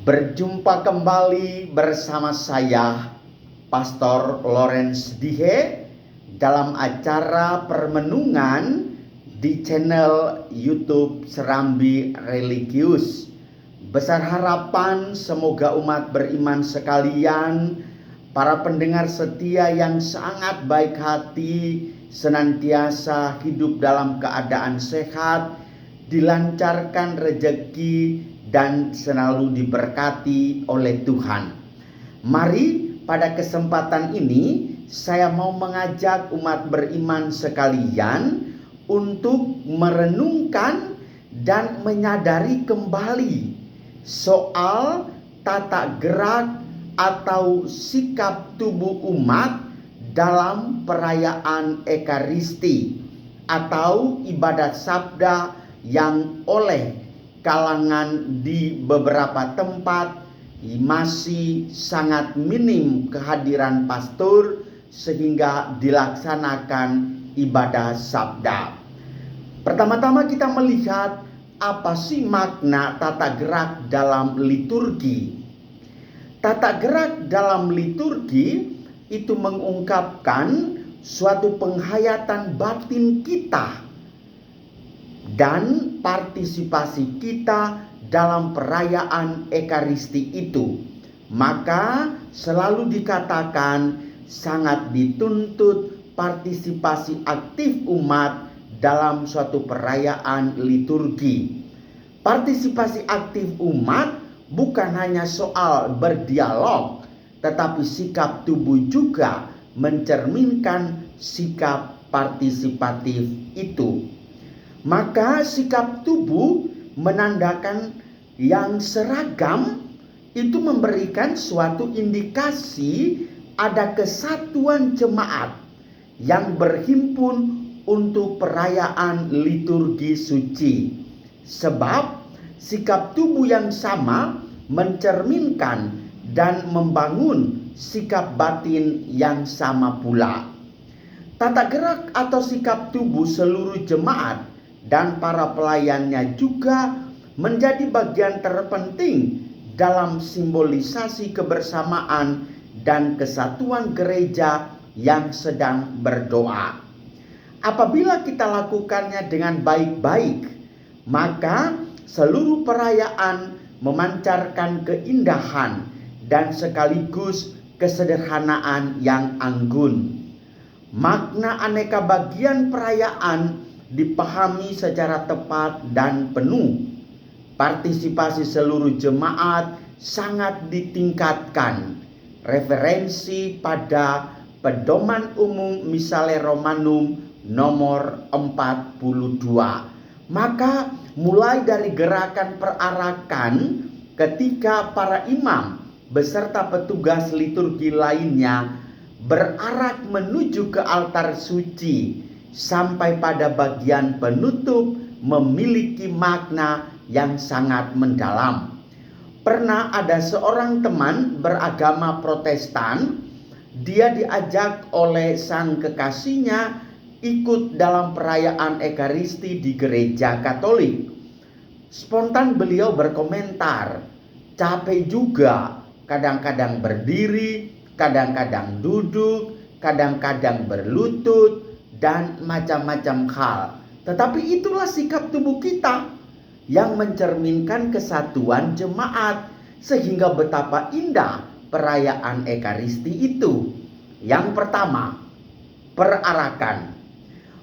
Berjumpa kembali bersama saya, Pastor Lawrence Dihe, dalam acara permenungan di channel YouTube Serambi Religius. Besar harapan semoga umat beriman sekalian, para pendengar setia yang sangat baik hati, senantiasa hidup dalam keadaan sehat, dilancarkan rezeki, dan selalu diberkati oleh Tuhan. Mari pada kesempatan ini saya mau mengajak umat beriman sekalian untuk merenungkan dan menyadari kembali soal tata gerak atau sikap tubuh umat dalam perayaan Ekaristi atau ibadat sabda yang oleh kalangan di beberapa tempat masih sangat minim kehadiran pastor sehingga dilaksanakan ibadah sabda. Pertama-tama kita melihat apa sih makna tata gerak dalam liturgi. Tata gerak dalam liturgi itu mengungkapkan suatu penghayatan batin kita dan partisipasi kita dalam perayaan Ekaristi itu. Maka selalu dikatakan sangat dituntut partisipasi aktif umat dalam suatu perayaan liturgi. Partisipasi aktif umat bukan hanya soal berdialog, tetapi sikap tubuh juga mencerminkan sikap partisipatif itu. Maka sikap tubuh menandakan yang seragam itu memberikan suatu indikasi ada kesatuan jemaat yang berhimpun untuk perayaan liturgi suci. Sebab sikap tubuh yang sama mencerminkan dan membangun sikap batin yang sama pula. Tata gerak atau sikap tubuh seluruh jemaat dan para pelayannya juga menjadi bagian terpenting dalam simbolisasi kebersamaan dan kesatuan gereja yang sedang berdoa. Apabila kita lakukannya dengan baik-baik, maka seluruh perayaan memancarkan keindahan dan sekaligus kesederhanaan yang anggun. Makna aneka bagian perayaan dipahami secara tepat dan penuh. Partisipasi seluruh jemaat sangat ditingkatkan. Referensi pada pedoman umum Misale Romanum nomor 42. Maka mulai dari gerakan perarakan ketika para imam beserta petugas liturgi lainnya berarak menuju ke altar suci, sampai pada bagian penutup memiliki makna yang sangat mendalam. Pernah ada seorang teman beragama Protestan, dia diajak oleh sang kekasihnya ikut dalam perayaan Ekaristi di gereja Katolik. Spontan beliau berkomentar, capek juga, kadang-kadang berdiri, kadang-kadang duduk, kadang-kadang berlutut, dan macam-macam hal. Tetapi itulah sikap tubuh kita yang mencerminkan kesatuan jemaat, sehingga betapa indah perayaan Ekaristi itu. Yang pertama, perarakan.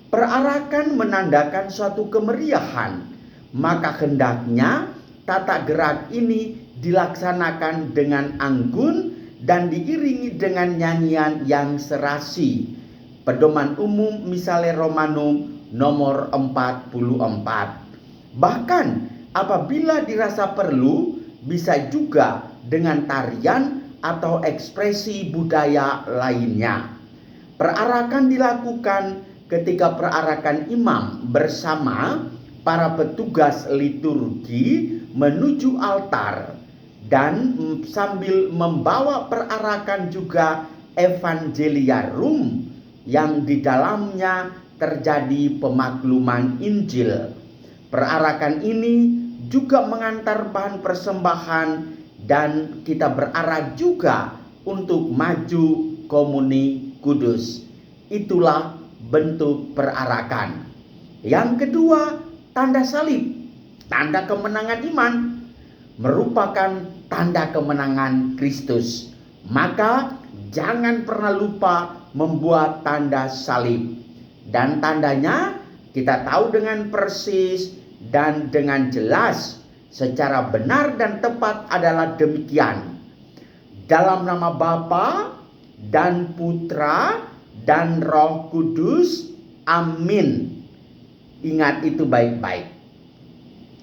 Perarakan menandakan suatu kemeriahan, maka hendaknya tata gerak ini dilaksanakan dengan anggun dan diiringi dengan nyanyian yang serasi. Pedoman umum Misale Romanum nomor 44. Bahkan apabila dirasa perlu, bisa juga dengan tarian atau ekspresi budaya lainnya. Perarakan dilakukan ketika perarakan imam bersama para petugas liturgi menuju altar, dan sambil membawa perarakan juga Evangeliarum yang di dalamnya terjadi pemakluman Injil. Perarakan ini juga mengantar bahan persembahan dan kita berarah juga untuk maju komuni kudus. Itulah bentuk perarakan. Yang kedua, tanda salib, tanda kemenangan iman, merupakan tanda kemenangan Kristus. Maka jangan pernah lupa membuat tanda salib. Dan tandanya kita tahu dengan persis dan dengan jelas, secara benar dan tepat adalah demikian. Dalam nama Bapa dan Putra dan Roh Kudus. Amin. Ingat itu baik-baik.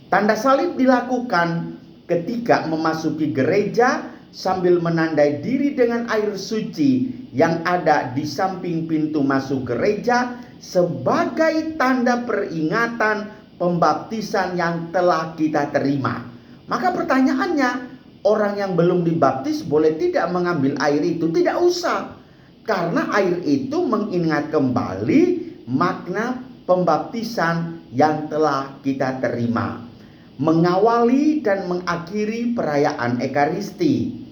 Tanda salib dilakukan ketika memasuki gereja sambil menandai diri dengan air suci yang ada di samping pintu masuk gereja sebagai tanda peringatan pembaptisan yang telah kita terima. Maka pertanyaannya, orang yang belum dibaptis boleh tidak mengambil air itu? Tidak usah. Karena air itu mengingat kembali makna pembaptisan yang telah kita terima. Mengawali dan mengakhiri perayaan Ekaristi.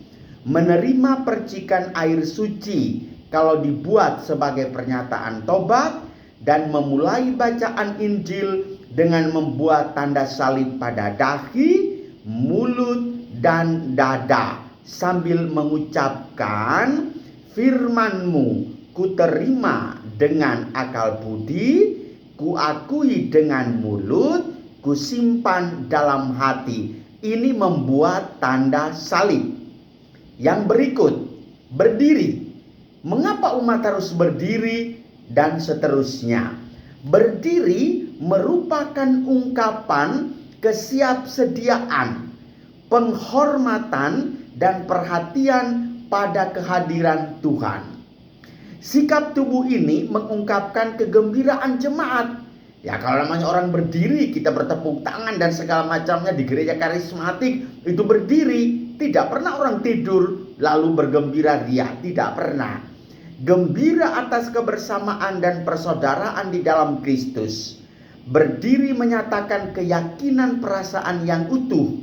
Menerima percikan air suci kalau dibuat sebagai pernyataan tobat, dan memulai bacaan Injil dengan membuat tanda salib pada dahi, mulut, dan dada sambil mengucapkan, firman-Mu kuterima dengan akal budi, kuakui dengan mulut, kusimpan dalam hati. Ini membuat tanda salib. Yang berikut, berdiri. Mengapa umat harus berdiri? Dan seterusnya. Berdiri merupakan ungkapan kesiapsediaan, penghormatan, dan perhatian pada kehadiran Tuhan. Sikap tubuh ini mengungkapkan kegembiraan jemaat. Ya, kalau namanya orang berdiri, kita bertepuk tangan dan segala macamnya di gereja karismatik itu berdiri. Tidak pernah orang tidur lalu bergembira ria, tidak pernah. Gembira atas kebersamaan dan persaudaraan di dalam Kristus. Berdiri menyatakan keyakinan perasaan yang utuh.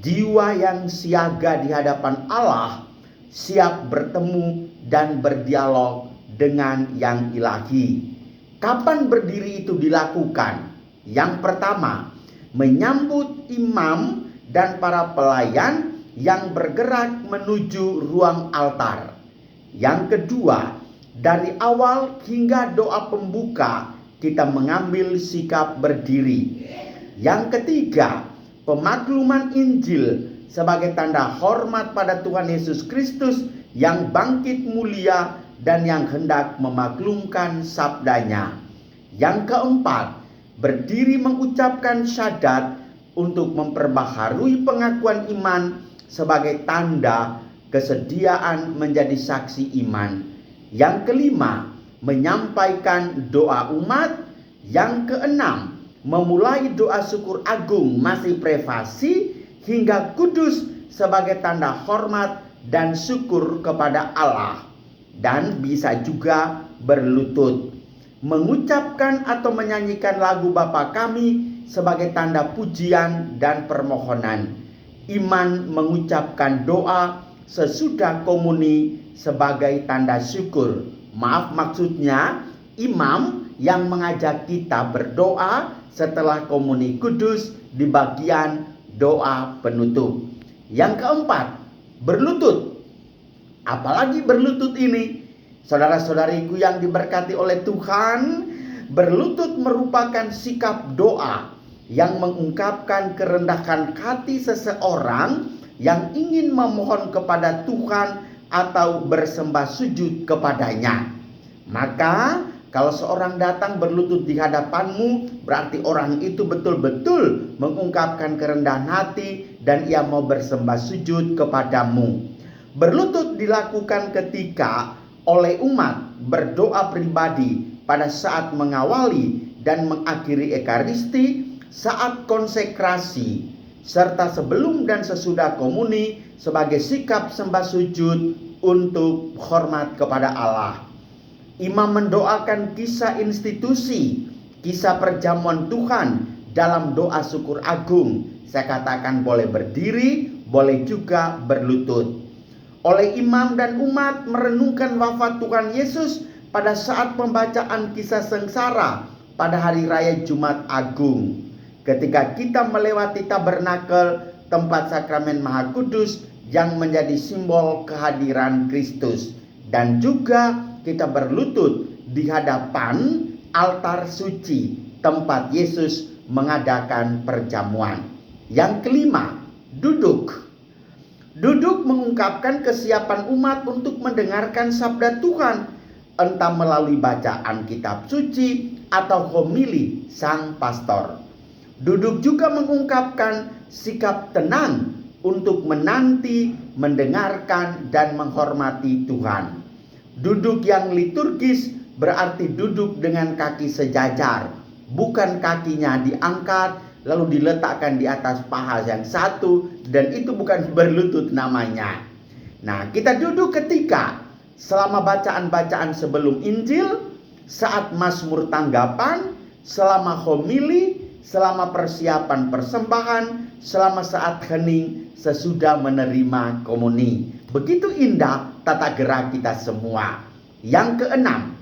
Jiwa yang siaga di hadapan Allah, siap bertemu dan berdialog dengan yang ilahi. Kapan berdiri itu dilakukan? Yang pertama, menyambut imam dan para pelayan yang bergerak menuju ruang altar. Yang kedua, dari awal hingga doa pembuka kita mengambil sikap berdiri. Yang ketiga, pemakluman Injil sebagai tanda hormat pada Tuhan Yesus Kristus yang bangkit mulia dan yang hendak memaklumkan sabdanya. Yang keempat, berdiri mengucapkan syahadat untuk memperbaharui pengakuan iman sebagai tanda kesediaan menjadi saksi iman. Yang kelima, menyampaikan doa umat. Yang keenam, memulai doa syukur agung masih privasi hingga kudus sebagai tanda hormat dan syukur kepada Allah. Dan bisa juga berlutut, mengucapkan atau menyanyikan lagu Bapa Kami sebagai tanda pujian dan permohonan. Iman mengucapkan doa sesudah komuni sebagai tanda syukur. Maaf, maksudnya imam yang mengajak kita berdoa setelah komuni kudus di bagian doa penutup. Yang keempat, berlutut. Apalagi berlutut ini, saudara-saudariku yang diberkati oleh Tuhan, berlutut merupakan sikap doa yang mengungkapkan kerendahan hati seseorang yang ingin memohon kepada Tuhan atau bersembah sujud kepadanya. Maka kalau seorang datang berlutut di hadapanmu, berarti orang itu betul-betul mengungkapkan kerendahan hati dan ia mau bersembah sujud kepadamu. Berlutut dilakukan ketika oleh umat berdoa pribadi pada saat mengawali dan mengakhiri Ekaristi, saat konsekrasi, serta sebelum dan sesudah komuni sebagai sikap sembah sujud untuk hormat kepada Allah. Imam mendoakan kisah institusi, kisah perjamuan Tuhan dalam doa syukur agung. Saya katakan boleh berdiri, boleh juga berlutut. Oleh imam dan umat merenungkan wafat Tuhan Yesus pada saat pembacaan kisah sengsara pada hari raya Jumat Agung. Ketika kita melewati tabernakel, tempat sakramen Maha Kudus yang menjadi simbol kehadiran Kristus. Dan juga kita berlutut di hadapan altar suci, tempat Yesus mengadakan perjamuan. Yang kelima, duduk. Duduk mengungkapkan kesiapan umat untuk mendengarkan sabda Tuhan, entah melalui bacaan kitab suci atau homili sang pastor. Duduk juga mengungkapkan sikap tenang untuk menanti, mendengarkan, dan menghormati Tuhan. Duduk yang liturgis berarti duduk dengan kaki sejajar, bukan kakinya diangkat lalu diletakkan di atas paha yang satu, dan itu bukan berlutut namanya. Nah, kita duduk ketika selama bacaan-bacaan sebelum Injil, saat Mazmur tanggapan, selama homili, selama persiapan persembahan, selama saat hening, sesudah menerima komuni. Begitu indah tata gerak kita semua. Yang keenam,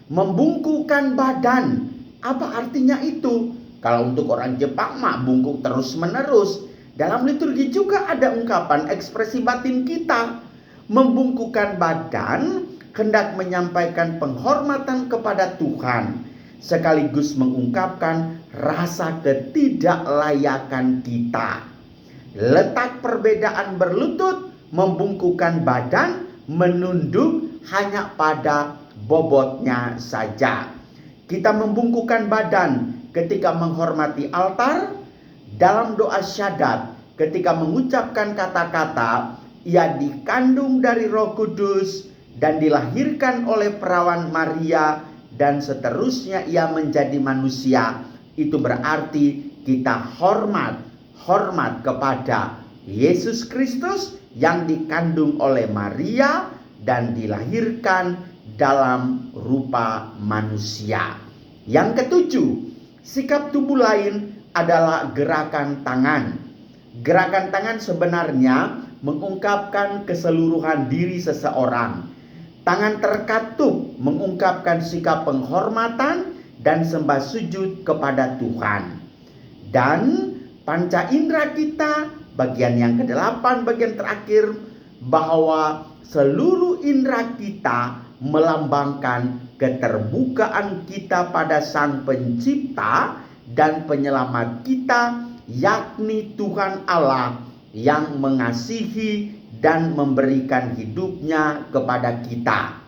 membungkukkan badan. Apa artinya itu? Kalau untuk orang Jepang mah bungkuk terus menerus. Dalam liturgi juga ada ungkapan ekspresi batin kita. Membungkukkan badan hendak menyampaikan penghormatan kepada Tuhan, sekaligus mengungkapkan rasa ketidaklayakan kita. Letak perbedaan berlutut, membungkukkan badan, menunduk hanya pada bobotnya saja. Kita membungkukkan badan ketika menghormati altar, dalam doa syahadat, ketika mengucapkan kata-kata, ia dikandung dari Roh Kudus dan dilahirkan oleh perawan Maria, dan seterusnya ia menjadi manusia. Itu berarti kita hormat kepada Yesus Kristus yang dikandung oleh Maria dan dilahirkan dalam rupa manusia. Yang ketujuh, sikap tubuh lain adalah gerakan tangan. Gerakan tangan sebenarnya mengungkapkan keseluruhan diri seseorang. Tangan terkatup mengungkapkan sikap penghormatan dan sembah sujud kepada Tuhan. Dan panca indera kita, bagian yang ke-8, bagian terakhir, bahwa seluruh indera kita melambangkan keterbukaan kita pada Sang Pencipta dan Penyelamat kita, yakni Tuhan Allah yang mengasihi dan memberikan hidupnya kepada kita.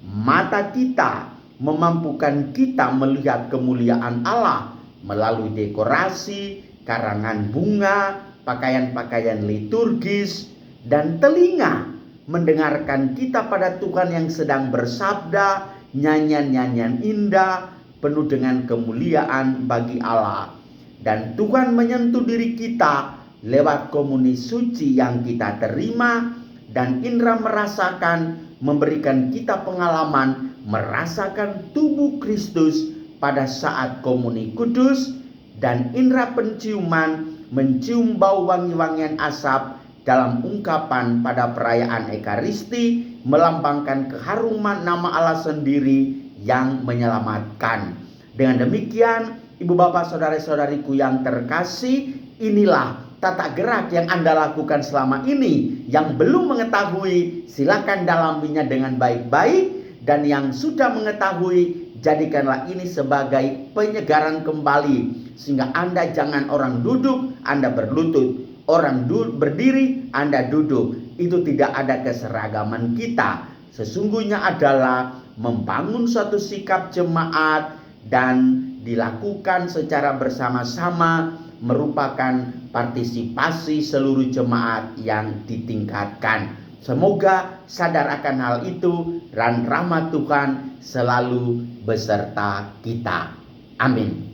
Mata kita memampukan kita melihat kemuliaan Allah melalui dekorasi, karangan bunga, pakaian-pakaian liturgis, dan telinga mendengarkan kita pada Tuhan yang sedang bersabda, nyanyian-nyanyian indah penuh dengan kemuliaan bagi Allah. Dan Tuhan menyentuh diri kita lewat komuni suci yang kita terima, dan indera merasakan, memberikan kita pengalaman merasakan tubuh Kristus pada saat komuni kudus, dan indera penciuman mencium bau wangi-wangian asap dalam ungkapan pada perayaan Ekaristi, melambangkan keharuman nama Allah sendiri yang menyelamatkan. Dengan demikian, Ibu Bapak Saudara-saudariku yang terkasih, inilah tata gerak yang Anda lakukan selama ini. Yang belum mengetahui, silakan dalaminya dengan baik-baik. Dan yang sudah mengetahui, jadikanlah ini sebagai penyegaran kembali. Sehingga Anda jangan orang duduk, Anda berlutut. Orang berdiri, Anda duduk. Itu tidak ada keseragaman kita. Sesungguhnya adalah membangun suatu sikap jemaat dan dilakukan secara bersama-sama, merupakan partisipasi seluruh jemaat yang ditingkatkan. Semoga sadar akan hal itu dan rahmat Tuhan selalu beserta kita. Amin.